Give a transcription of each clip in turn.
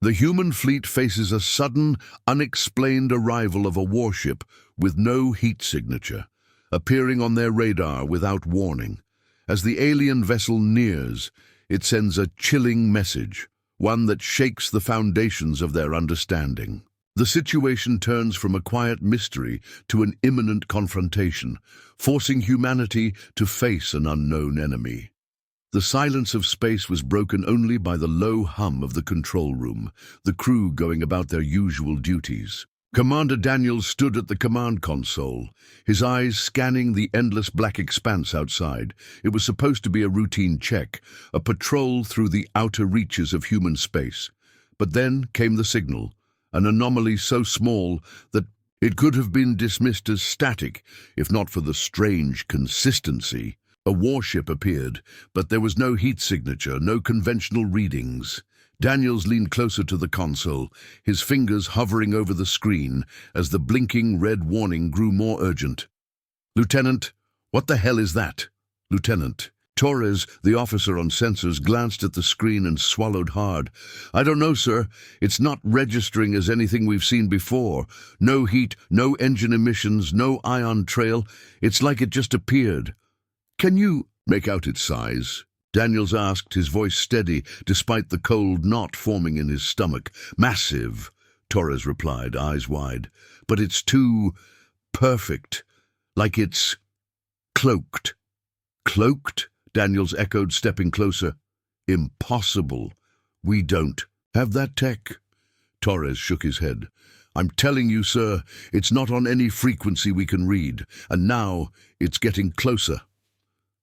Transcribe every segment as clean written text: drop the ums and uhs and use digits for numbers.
The human fleet faces a sudden, unexplained arrival of a warship with no heat signature, appearing on their radar without warning. As the alien vessel nears, it sends a chilling message, one that shakes the foundations of their understanding. The situation turns from a quiet mystery to an imminent confrontation, forcing humanity to face an unknown enemy. The silence of space was broken only by the low hum of the control room, the crew going about their usual duties. Commander Daniels stood at the command console, his eyes scanning the endless black expanse outside. It was supposed to be a routine check, a patrol through the outer reaches of human space. But then came the signal, an anomaly so small that it could have been dismissed as static, if not for the strange consistency. A warship appeared, but there was no heat signature, no conventional readings. Daniels leaned closer to the console, his fingers hovering over the screen as the blinking red warning grew more urgent. "Lieutenant, what the hell is that?" "Lieutenant." Torres, the officer on sensors, glanced at the screen and swallowed hard. "I don't know, sir. It's not registering as anything we've seen before. No heat, no engine emissions, no ion trail. It's like it just appeared." "Can you make out its size?" Daniels asked, his voice steady, despite the cold knot forming in his stomach. "Massive," Torres replied, eyes wide. "But it's too perfect, like it's cloaked." "Cloaked?" Daniels echoed, stepping closer. "Impossible. We don't have that tech." Torres shook his head. "I'm telling you, sir, it's not on any frequency we can read, and now it's getting closer."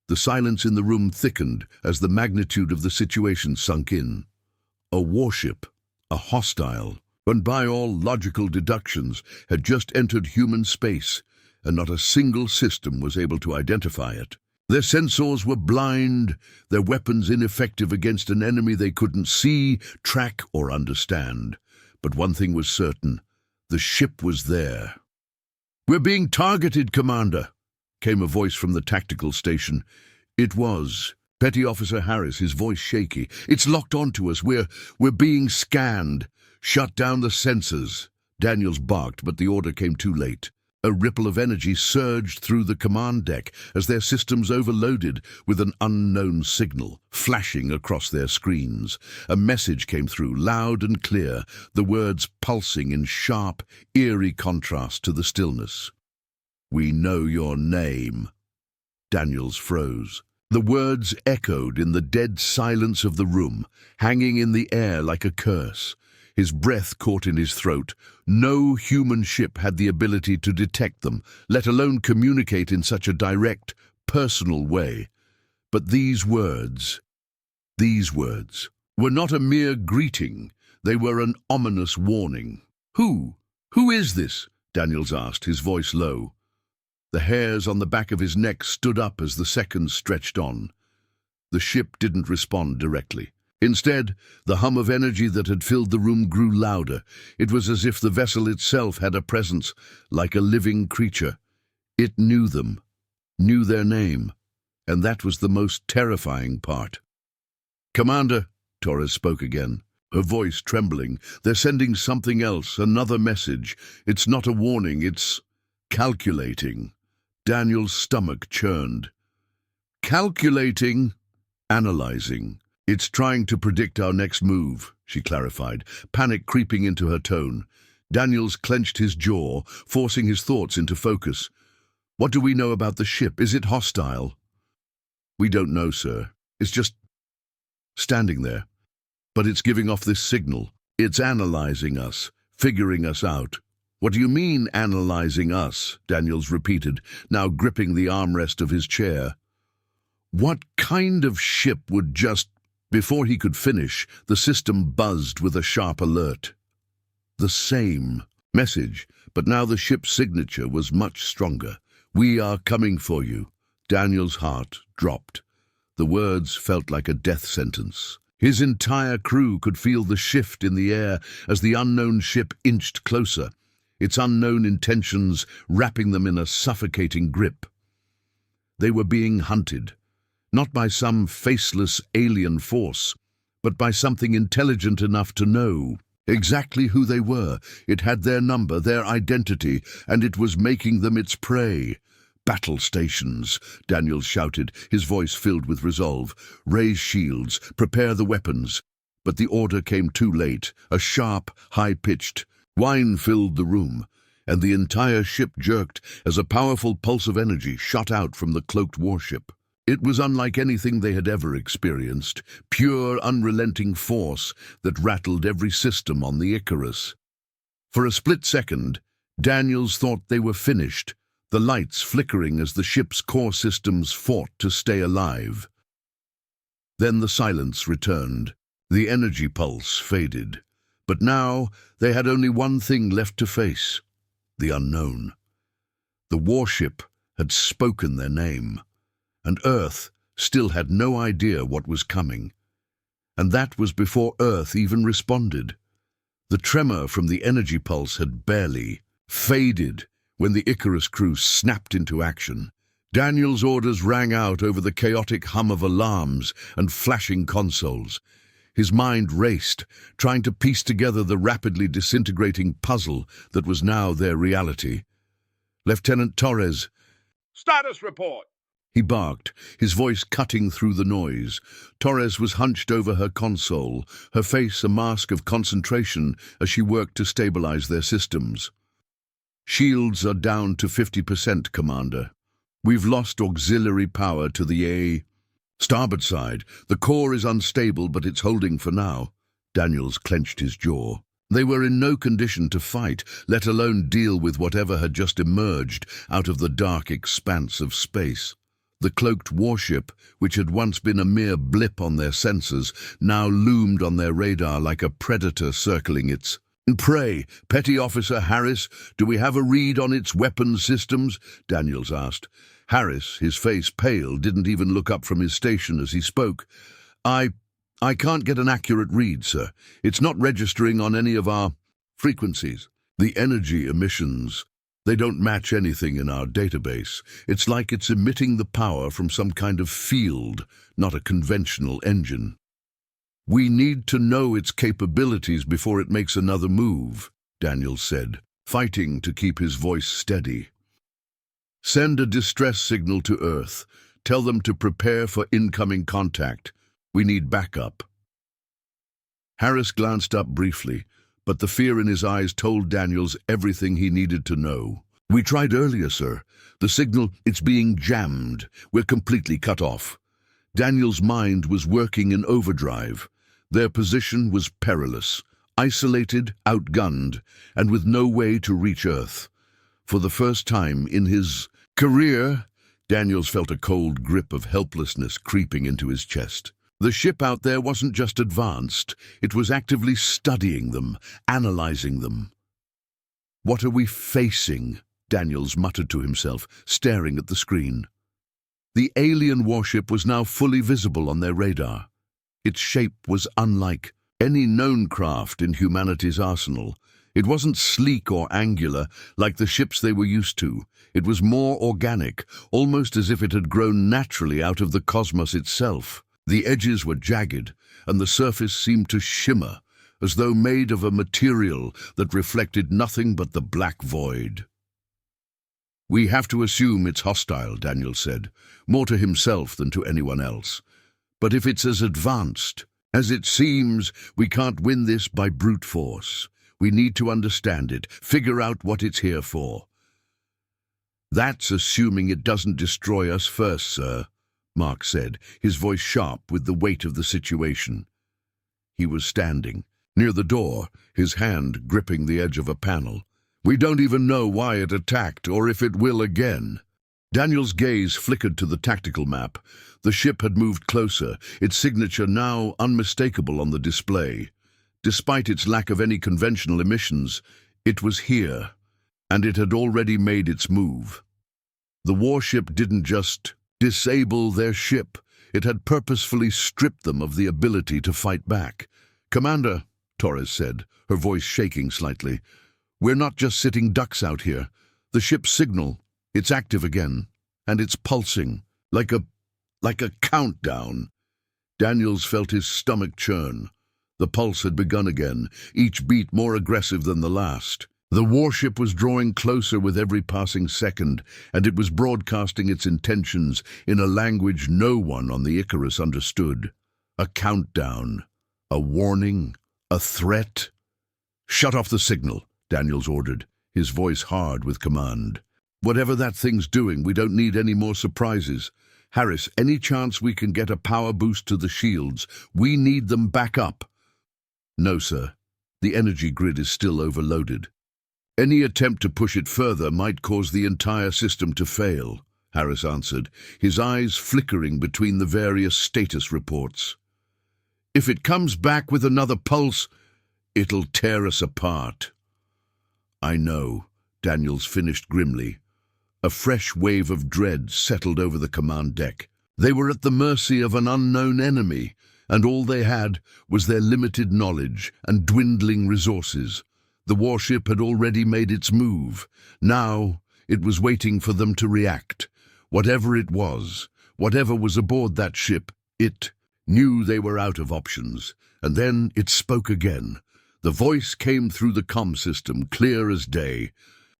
The silence in the room thickened as the magnitude of the situation sunk in. A warship, a hostile, and by all logical deductions, had just entered human space, and not a single system was able to identify it. Their sensors were blind, their weapons ineffective against an enemy they couldn't see, track, or understand. But one thing was certain: the ship was there. "We're being targeted, Commander," came a voice from the tactical station. It was Petty Officer Harris, his voice shaky. "It's locked onto us. We're being scanned. Shut down the sensors." Daniels barked, but the order came too late. A ripple of energy surged through the command deck as their systems overloaded with an unknown signal, flashing across their screens. A message came through, loud and clear, the words pulsing in sharp, eerie contrast to the stillness. "We know your name." Daniels froze. The words echoed in the dead silence of the room, hanging in the air like a curse. His breath caught in his throat. No human ship had the ability to detect them, let alone communicate in such a direct, personal way. But these words were not a mere greeting. They were an ominous warning. Who is this?" Daniels asked, his voice low. The hairs on the back of his neck stood up as the seconds stretched on. The ship didn't respond directly. Instead, the hum of energy that had filled the room grew louder. It was as if the vessel itself had a presence, like a living creature. It knew them, knew their name, and that was the most terrifying part. "Commander," Torres spoke again, her voice trembling, "they're sending something else, another message. It's not a warning, it's calculating." Daniel's stomach churned. "Calculating?" "Analyzing. It's trying to predict our next move," she clarified, panic creeping into her tone. Daniels clenched his jaw, forcing his thoughts into focus. "What do we know about the ship? Is it hostile?" "We don't know, sir. It's just standing there. But it's giving off this signal. It's analyzing us, figuring us out." "What do you mean, analyzing us?" Daniels repeated, now gripping the armrest of his chair. "What kind of ship would just—" Before he could finish, the system buzzed with a sharp alert. The same message, but now the ship's signature was much stronger. "We are coming for you." Daniel's heart dropped. The words felt like a death sentence. His entire crew could feel the shift in the air as the unknown ship inched closer, its unknown intentions wrapping them in a suffocating grip. They were being hunted, not by some faceless alien force, but by something intelligent enough to know Exactly who they were. It had their number, their identity, and it was making them its prey. "Battle stations," Daniels shouted, his voice filled with resolve. "Raise shields, prepare the weapons." But the order came too late. A sharp, high-pitched whine filled the room, and the entire ship jerked as a powerful pulse of energy shot out from the cloaked warship. It was unlike anything they had ever experienced, pure, unrelenting force that rattled every system on the Icarus. For a split second, Daniels thought they were finished, the lights flickering as the ship's core systems fought to stay alive. Then the silence returned. The energy pulse faded. But now they had only one thing left to face: the unknown. The warship had spoken their name, and Earth still had no idea what was coming. And that was before Earth even responded. The tremor from the energy pulse had barely faded when the Icarus crew snapped into action. Daniel's orders rang out over the chaotic hum of alarms and flashing consoles. His mind raced, trying to piece together the rapidly disintegrating puzzle that was now their reality. "Lieutenant Torres," "Status report!" he barked, his voice cutting through the noise. Torres was hunched over her console, her face a mask of concentration as she worked to stabilize their systems. "Shields are down to 50%, Commander. We've lost auxiliary power to the starboard side. The core is unstable, but it's holding for now." Daniels clenched his jaw. They were in no condition to fight, let alone deal with whatever had just emerged out of the dark expanse of space. The cloaked warship, which had once been a mere blip on their sensors, now loomed on their radar like a predator circling its prey. "Petty Officer Harris, do we have a read on its weapons systems?" Daniels asked. Harris, his face pale, didn't even look up from his station as he spoke. I can't get an accurate read, sir. It's not registering on any of our frequencies. The energy emissions, they don't match anything in our database. It's like it's emitting the power from some kind of field, not a conventional engine. We need to know its capabilities before it makes another move, Daniels said, fighting to keep his voice steady. Send a distress signal to Earth. Tell them to prepare for incoming contact. We need backup. Harris glanced up briefly, but the fear in his eyes told Daniels everything he needed to know. We tried earlier, sir. The signal, it's being jammed. We're completely cut off. Daniels' mind was working in overdrive. Their position was perilous, isolated, outgunned, and with no way to reach Earth. For the first time in his career, Daniels felt a cold grip of helplessness creeping into his chest. The ship out there wasn't just advanced, it was actively studying them, analyzing them. What are we facing? Daniels muttered to himself, staring at the screen. The alien warship was now fully visible on their radar. Its shape was unlike any known craft in humanity's arsenal. It wasn't sleek or angular like the ships they were used to. It was more organic, almost as if it had grown naturally out of the cosmos itself. The edges were jagged, and the surface seemed to shimmer, as though made of a material that reflected nothing but the black void. We have to assume it's hostile, Daniel said, more to himself than to anyone else. But if it's as advanced as it seems, we can't win this by brute force. We need to understand it, figure out what it's here for. That's assuming it doesn't destroy us first, sir, Mark said, his voice sharp with the weight of the situation. He was standing near the door, his hand gripping the edge of a panel. We don't even know why it attacked or if it will again. Daniel's gaze flickered to the tactical map. The ship had moved closer, its signature now unmistakable on the display. Despite its lack of any conventional emissions, it was here, and it had already made its move. The warship didn't just disable their ship, it had purposefully stripped them of the ability to fight back. Commander, Torres said, her voice shaking slightly, we're not just sitting ducks out here. The ship's signal, it's active again, and it's pulsing, like a countdown. Daniels felt his stomach churn. The pulse had begun again, each beat more aggressive than the last. The warship was drawing closer with every passing second, and it was broadcasting its intentions in a language no one on the Icarus understood. A countdown, a warning, a threat. "Shut off the signal," Daniels ordered, his voice hard with command. "Whatever that thing's doing, we don't need any more surprises. Harris, any chance we can get a power boost to the shields? We need them back up." "No, sir. The energy grid is still overloaded. Any attempt to push it further might cause the entire system to fail," Harris answered, his eyes flickering between the various status reports. "If it comes back with another pulse, it'll tear us apart." "I know," Daniels finished grimly. A fresh wave of dread settled over the command deck. They were at the mercy of an unknown enemy, and all they had was their limited knowledge and dwindling resources. The warship had already made its move. Now it was waiting for them to react. Whatever it was, whatever was aboard that ship, it knew they were out of options. And then it spoke again. The voice came through the comm system, clear as day.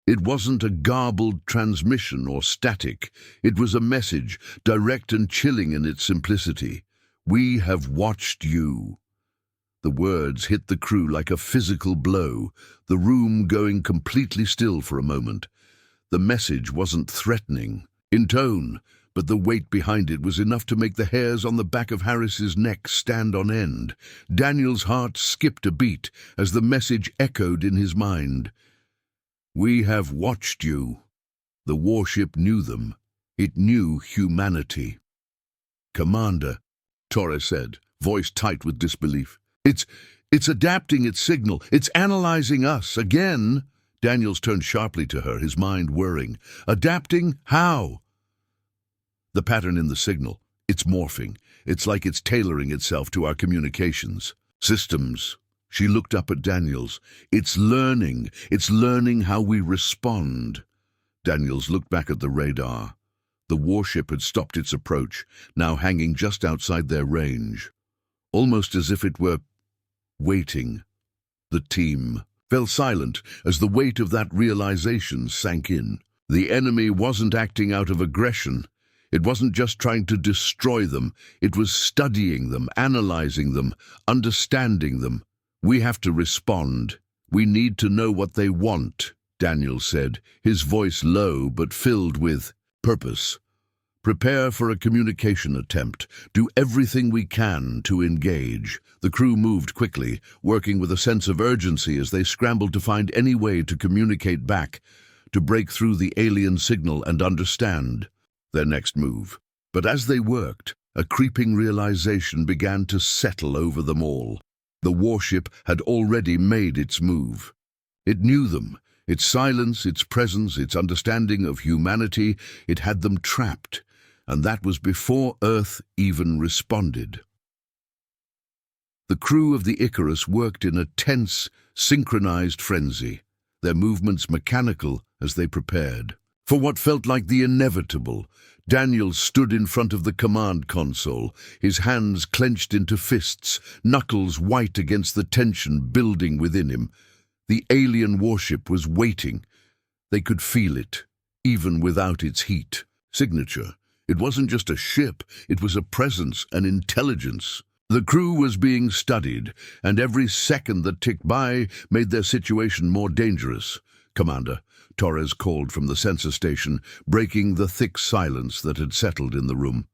It wasn't a garbled transmission or static. It was a message, direct and chilling in its simplicity. "We have watched you." The words hit the crew like a physical blow, the room going completely still for a moment. The message wasn't threatening in tone, but the weight behind it was enough to make the hairs on the back of Harris's neck stand on end. Daniel's heart skipped a beat as the message echoed in his mind. "We have watched you." The warship knew them. It knew humanity. "Commander," Torres said, voice tight with disbelief. It's adapting its signal. It's analyzing us again." Daniels turned sharply to her, his mind whirring. "Adapting? How?" "The pattern in the signal. It's morphing. It's like it's tailoring itself to our communications systems." She looked up at Daniels. It's learning how we respond." Daniels looked back at the radar. The warship had stopped its approach, now hanging just outside their range, almost as if it were waiting. The team fell silent as the weight of that realization sank in. The enemy wasn't acting out of aggression. It wasn't just trying to destroy them. It was studying them, analyzing them, understanding them. "We have to respond. We need to know what they want," Daniel said, his voice low but filled with purpose. "Prepare for a communication attempt. Do everything we can to engage." The crew moved quickly, working with a sense of urgency as they scrambled to find any way to communicate back, to break through the alien signal and understand their next move. But as they worked, a creeping realization began to settle over them all. The warship had already made its move. It knew them. Its silence, its presence, its understanding of humanity, it had them trapped. And that was before Earth even responded. The crew of the Icarus worked in a tense, synchronized frenzy, their movements mechanical as they prepared. For what felt like the inevitable, Daniel stood in front of the command console, his hands clenched into fists, knuckles white against the tension building within him. The alien warship was waiting. They could feel it, even without its heat signature. It wasn't just a ship, it was a presence, an intelligence. The crew was being studied, and every second that ticked by made their situation more dangerous. "Commander," Torres called from the sensor station, breaking the thick silence that had settled in the room.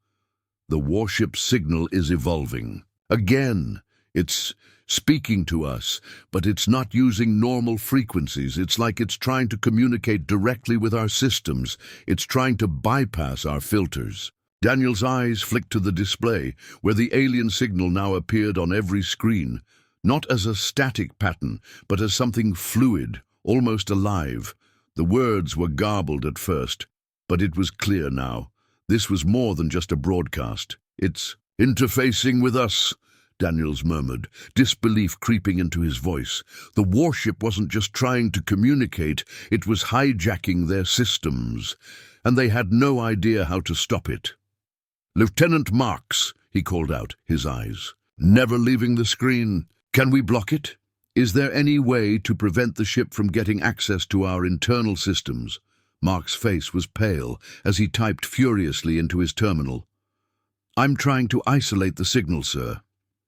"The warship's signal is evolving. Again, it's speaking to us, but it's not using normal frequencies. It's like it's trying to communicate directly with our systems. It's trying to bypass our filters." Daniel's eyes flicked to the display, where the alien signal now appeared on every screen, not as a static pattern, but as something fluid, almost alive. The words were garbled at first, but it was clear now. This was more than just a broadcast. "It's interfacing with us," Daniels murmured, disbelief creeping into his voice. The warship wasn't just trying to communicate, it was hijacking their systems, and they had no idea how to stop it. "Lieutenant Marks," he called out, his eyes never leaving the screen. Can we block it? Is there any way to prevent the ship from getting access to our internal systems? Mark's face was pale as he typed furiously into his terminal. I'm trying to isolate the signal, sir.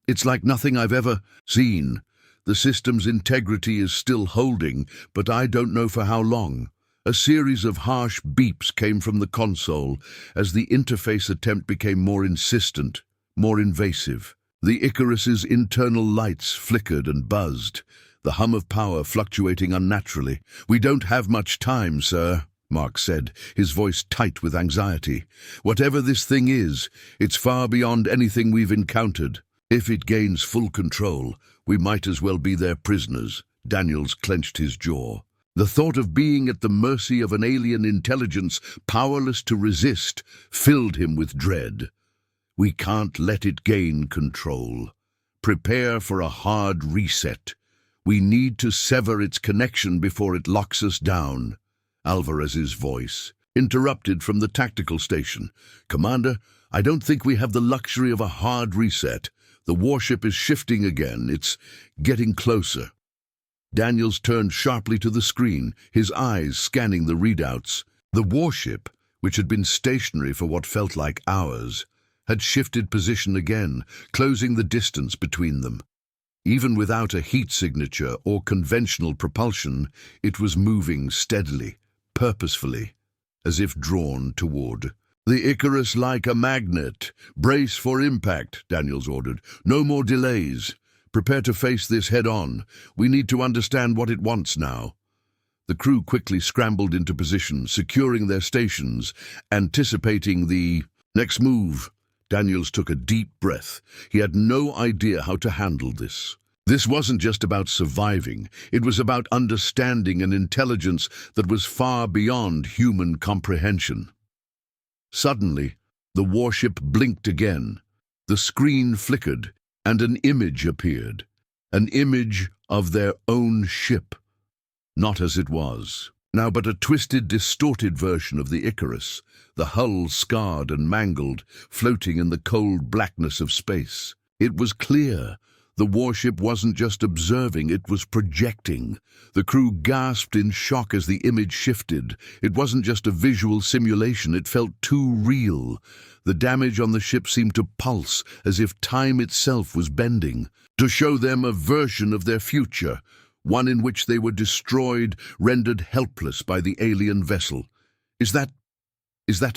It's like nothing I've ever seen. The system's integrity is still holding, but I don't know for how long. A series of harsh beeps came from the console as the interface attempt became more insistent, more invasive. The Icarus's internal lights flickered and buzzed, the hum of power fluctuating unnaturally. We don't have much time, sir, Mark said, his voice tight with anxiety. Whatever this thing is, it's far beyond anything we've encountered. If it gains full control, we might as well be their prisoners. Daniels clenched his jaw. The thought of being at the mercy of an alien intelligence, powerless to resist, filled him with dread. We can't let it gain control. Prepare for a hard reset. We need to sever its connection before it locks us down. Alvarez's voice interrupted from the tactical station. Commander, I don't think we have the luxury of a hard reset. The warship is shifting again. It's getting closer. Daniels turned sharply to the screen, his eyes scanning the readouts. The warship, which had been stationary for what felt like hours, had shifted position again, closing the distance between them. Even without a heat signature or conventional propulsion, it was moving steadily, purposefully, as if drawn toward. The Icarus like a magnet. Brace for impact, Daniels ordered. No more delays. Prepare to face this head-on. We need to understand what it wants now. The crew quickly scrambled into position, securing their stations, anticipating the next move. Daniels took a deep breath. He had no idea how to handle this. This wasn't just about surviving. It was about understanding an intelligence that was far beyond human comprehension. Suddenly, the warship blinked again. The screen flickered, and an image appeared. An image of their own ship. Not as it was. Now but a twisted, distorted version of the Icarus, the hull scarred and mangled, floating in the cold blackness of space. It was clear. The warship wasn't just observing, it was projecting. The crew gasped in shock as the image shifted. It wasn't just a visual simulation, it felt too real. The damage on the ship seemed to pulse, as if time itself was bending, to show them a version of their future, one in which they were destroyed, rendered helpless by the alien vessel. Is that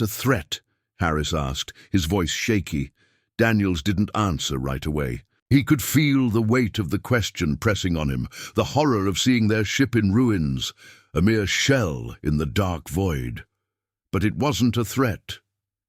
a threat? Harris asked, his voice shaky. Daniels didn't answer right away. He could feel the weight of the question pressing on him, the horror of seeing their ship in ruins, a mere shell in the dark void. But it wasn't a threat.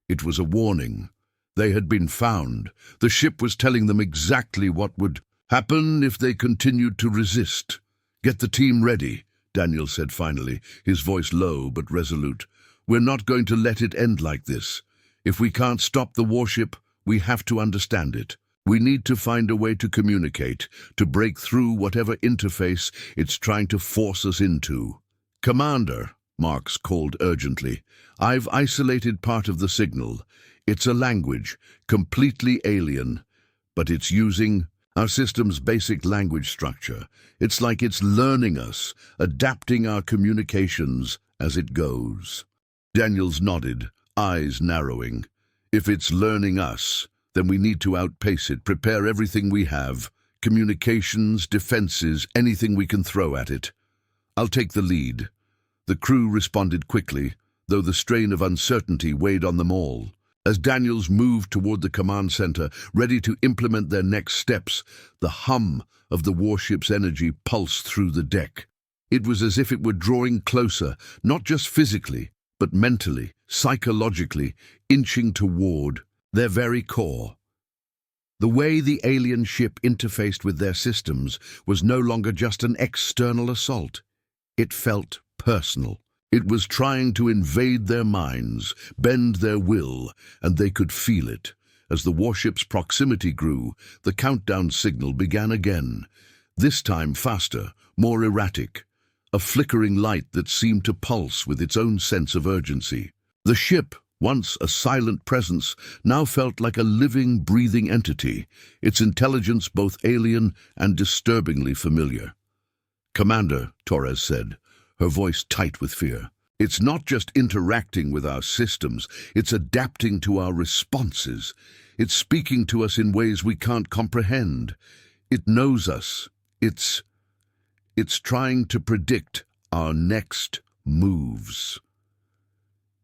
It was a warning. They had been found. The ship was telling them exactly what would happen if they continued to resist. Get the team ready, Daniel said finally, his voice low but resolute. We're not going to let it end like this. If we can't stop the warship, we have to understand it. We need to find a way to communicate, to break through whatever interface it's trying to force us into. Commander, Marks called urgently, I've isolated part of the signal. It's a language, completely alien, but it's using our system's basic language structure. It's like it's learning us, adapting our communications as it goes. Daniels nodded, eyes narrowing. If it's learning us, then we need to outpace it, prepare everything we have, communications, defenses, anything we can throw at it. I'll take the lead. The crew responded quickly, though the strain of uncertainty weighed on them all. As Daniels moved toward the command center, ready to implement their next steps, the hum of the warship's energy pulsed through the deck. It was as if it were drawing closer, not just physically, but mentally, psychologically, inching toward their very core. The way the alien ship interfaced with their systems was no longer just an external assault. It felt personal. It was trying to invade their minds, bend their will, and they could feel it. As the warship's proximity grew, the countdown signal began again, this time faster, more erratic, a flickering light that seemed to pulse with its own sense of urgency. The ship Once a silent presence, now felt like a living, breathing entity, its intelligence both alien and disturbingly familiar. "Commander," Torres said, her voice tight with fear, "it's not just interacting with our systems, it's adapting to our responses. It's speaking to us in ways we can't comprehend. It knows us. It's trying to predict our next moves."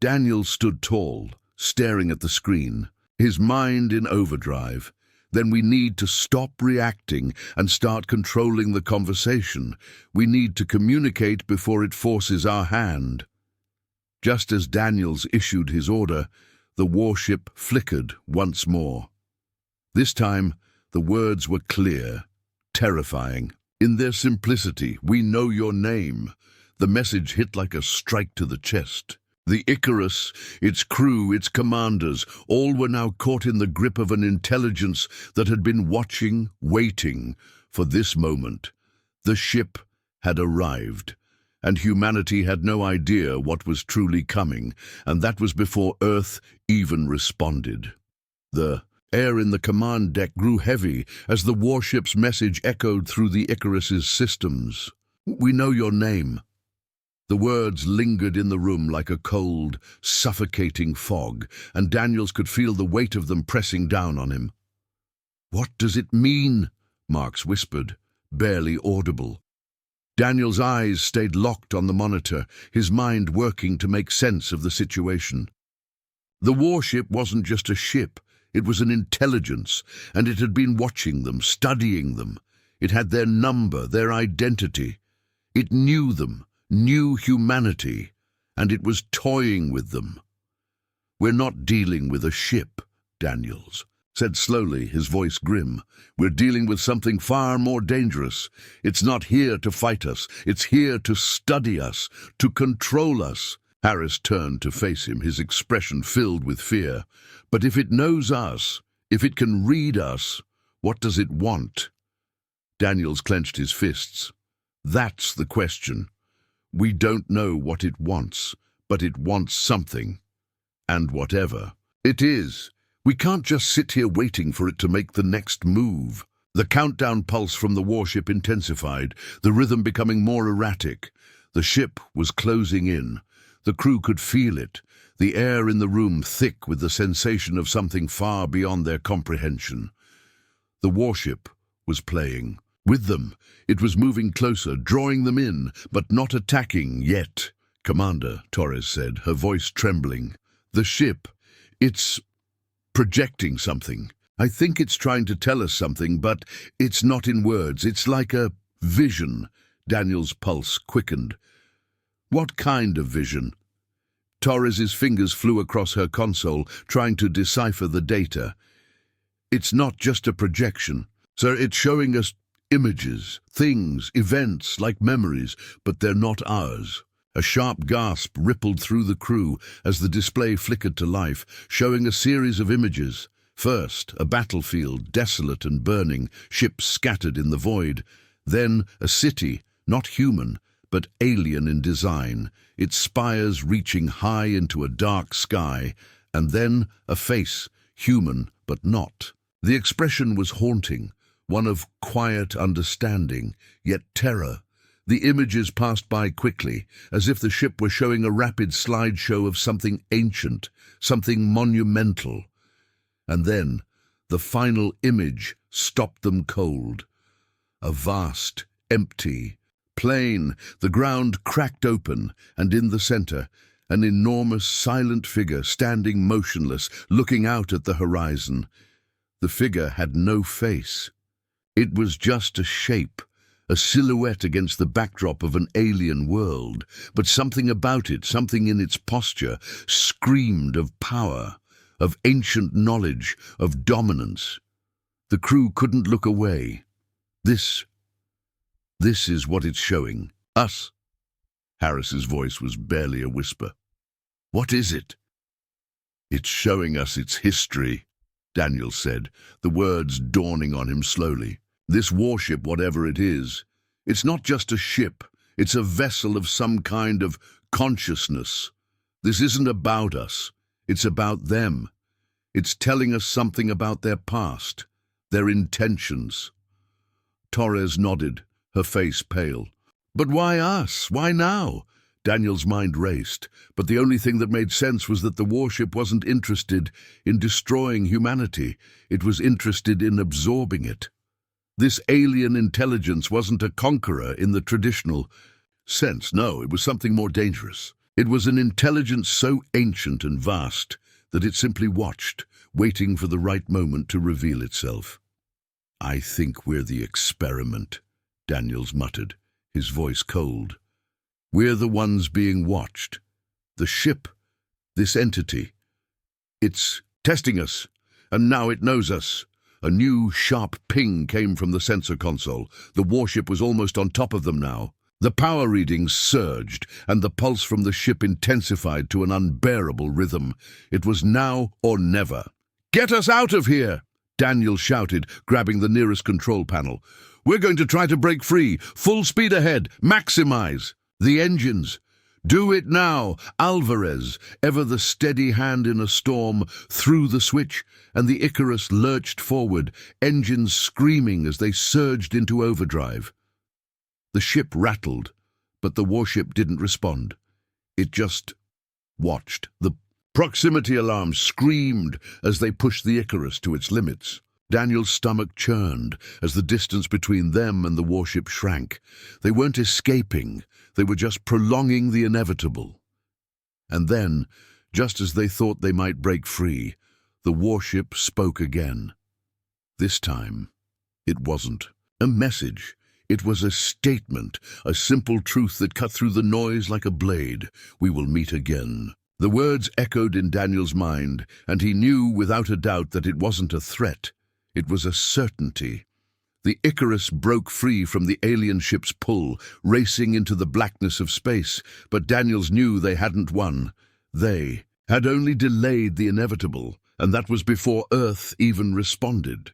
Daniel stood tall, staring at the screen, his mind in overdrive. "Then we need to stop reacting and start controlling the conversation. We need to communicate before it forces our hand." Just as Daniels issued his order, the warship flickered once more. This time, the words were clear, terrifying. In their simplicity, "We know your name." The message hit like a strike to the chest. The Icarus, its crew, its commanders, all were now caught in the grip of an intelligence that had been watching, waiting for this moment. The ship had arrived, and humanity had no idea what was truly coming, and that was before Earth even responded. The air in the command deck grew heavy as the warship's message echoed through the Icarus's systems. "We know your name." The words lingered in the room like a cold, suffocating fog, and Daniels could feel the weight of them pressing down on him. "What does it mean?" Marks whispered, barely audible. Daniel's eyes stayed locked on the monitor, his mind working to make sense of the situation. The warship wasn't just a ship, it was an intelligence, and it had been watching them, studying them. It had their number, their identity. It knew them, knew humanity, and it was toying with them. "We're not dealing with a ship," Daniels said slowly, his voice grim. "We're dealing with something far more dangerous. It's not here to fight us. It's here to study us, to control us." Harris turned to face him, his expression filled with fear. "But if it knows us, if it can read us, what does it want?" Daniels clenched his fists. "That's the question. We don't know what it wants, but it wants something. And whatever it is, we can't just sit here waiting for it to make the next move." The countdown pulse from the warship intensified, the rhythm becoming more erratic. The ship was closing in. The crew could feel it, the air in the room thick with the sensation of something far beyond their comprehension. The warship was playing with them. It was moving closer, drawing them in, but not attacking yet. "Commander," Torres said, her voice trembling. "The ship, it's projecting something. I think it's trying to tell us something, but it's not in words. It's like a vision." Daniel's pulse quickened. "What kind of vision?" Torres's fingers flew across her console, trying to decipher the data. "It's not just a projection, sir. It's showing us images, things, events, like memories, but they're not ours." A sharp gasp rippled through the crew as the display flickered to life, showing a series of images. First, a battlefield, desolate and burning, ships scattered in the void. Then, a city, not human, but alien in design, its spires reaching high into a dark sky. And then, a face, human but not. The expression was haunting, one of quiet understanding, yet terror. The images passed by quickly, as if the ship were showing a rapid slideshow of something ancient, something monumental. And then, the final image stopped them cold. A vast, empty plain, the ground cracked open, and in the center, an enormous silent figure standing motionless, looking out at the horizon. The figure had no face. It was just a shape, a silhouette against the backdrop of an alien world, but something about it, something in its posture, screamed of power, of ancient knowledge, of dominance. The crew couldn't look away. This is what it's showing. Us. Harris's voice was barely a whisper. What is it? It's showing us its history, Daniel said, the words dawning on him slowly. This warship, whatever it is, it's not just a ship. It's a vessel of some kind of consciousness. This isn't about us. It's about them. It's telling us something about their past, their intentions. Torres nodded, her face pale. But why us? Why now? Daniel's mind raced, but the only thing that made sense was that the warship wasn't interested in destroying humanity. It was interested in absorbing it. This alien intelligence wasn't a conqueror in the traditional sense. No, it was something more dangerous. It was an intelligence so ancient and vast that it simply watched, waiting for the right moment to reveal itself. "I think we're the experiment," Daniels muttered, his voice cold. "We're the ones being watched. The ship, this entity. It's testing us, and now it knows us." A new, sharp ping came from the sensor console. The warship was almost on top of them now. The power readings surged, and the pulse from the ship intensified to an unbearable rhythm. It was now or never. "Get us out of here!" Daniel shouted, grabbing the nearest control panel. "We're going to try to break free. Full speed ahead. Maximize. The engines. Do it now!" Alvarez, ever the steady hand in a storm, threw the switch, and the Icarus lurched forward, engines screaming as they surged into overdrive. The ship rattled, but the warship didn't respond. It just watched. The proximity alarm screamed as they pushed the Icarus to its limits. Daniel's stomach churned as the distance between them and the warship shrank. They weren't escaping, they were just prolonging the inevitable. And then, just as they thought they might break free, the warship spoke again. This time, it wasn't a message. It was a statement, a simple truth that cut through the noise like a blade. "We will meet again." The words echoed in Daniel's mind, and he knew without a doubt that it wasn't a threat. It was a certainty. The Icarus broke free from the alien ship's pull, racing into the blackness of space, but Daniels knew they hadn't won. They had only delayed the inevitable, and that was before Earth even responded.